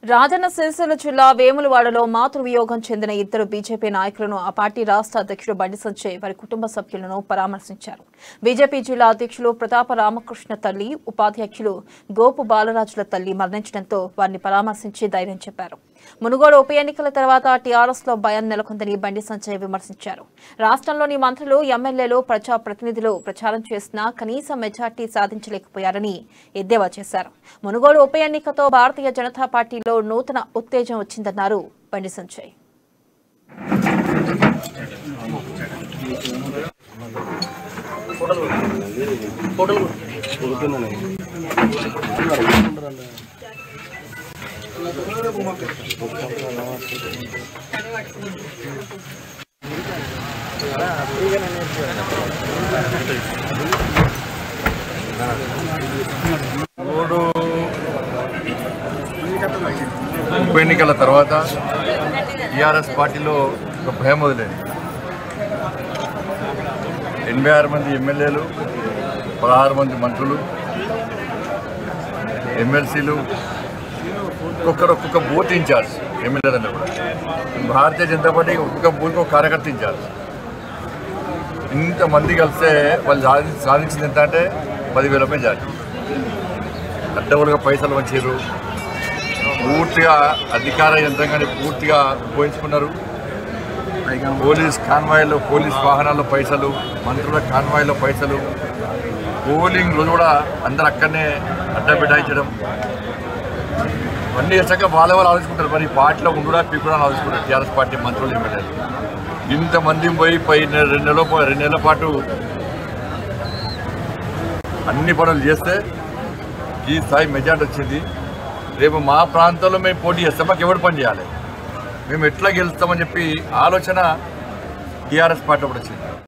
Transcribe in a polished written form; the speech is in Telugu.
రాజన్న సిరిసిల్ల జిల్లా వేములవాడలో మాతృవియోగం చెందిన ఇద్దరు బీజేపీ నాయకులను ఆ పార్టీ రాష్ట్ర అధ్యక్షుడు బండి సంజయ్ వారి కుటుంబ సభ్యులను పరామర్శించారు. బీజేపీ జిల్లా అధ్యక్షులు ప్రతాప రామకృష్ణ తల్లి, ఉపాధ్యక్షులు గోపు బాలరాజుల తల్లి మరణించడంతో వారిని పరామర్శించి ధైర్యం చెప్పారు. మునుగోడు ఉప ఎన్నికల తర్వాత టీఆర్ఎస్ లో భయం నెలకొందని బండి సంజయ్ విమర్శించారు. రాష్ట్రంలోని మంత్రులు, ఎమ్మెల్యేలు, ప్రజాప్రతినిధులు ప్రచారం చేసినా కనీస మెజార్టీ సాధించలేకపోయారని ఎద్దేవా చేశారు. మునుగోడు ఉప ఎన్నికతో భారతీయ జనతా పార్టీలో నూతన ఉత్తేజం వచ్చిందన్నారు బండి సంజయ్. ఉప ఎన్నికల తర్వాత టీఆర్ఎస్ పార్టీలో ఒక భయం వదిలేదు. 86 మంది ఎమ్మెల్యేలు, 16 మంది మంత్రులు, ఎమ్మెల్సీలు, ఒక్కొక్క బూత్ ఇన్ఛార్జ్ ఎమ్మెల్యేలందరూ కూడా భారతీయ జనతా పార్టీ ఒక్కొక్క బూత్కి ఒక కార్యకర్త ఇన్ఛార్జ్. ఇంతమంది కలిస్తే వాళ్ళు సాధించింది ఎంత అంటే 10,000 మెజార్టీ. అడ్డగోలుగా పైసలు వచ్చారు, పూర్తిగా అధికార యంత్రాంగాన్ని పూర్తిగా ఉపయోగించుకున్నారు. పోలీస్ కాన్వాయ్లో, పోలీస్ వాహనాల్లో పైసలు, మంత్రుల కాన్వాయ్లో పైసలు, పోలింగ్ రోజు కూడా అందరు అక్కడనే అడ్డబిడ్డాయించడం, అన్నీ వచ్చాక వాళ్ళ వాళ్ళు ఆలోచుకుంటారు. మరి పార్టీలో ఉండుడా పీకుడా ఆలోచుకుంటారు టీఆర్ఎస్ పార్టీ మంత్రులు, ఎమ్మెల్యేలు. ఇంతమంది పోయి 2 నెలల పాటు అన్ని పనులు చేస్తే ఈ స్థాయి మెజార్టీ వచ్చింది. రేపు మా ప్రాంతంలో మేము పోటీ చేస్తాం, మాకు ఎవరు పని చేయాలి, మేము ఎట్లా గెలుస్తామని చెప్పి ఆలోచన టీఆర్ఎస్ పార్టీ వచ్చింది.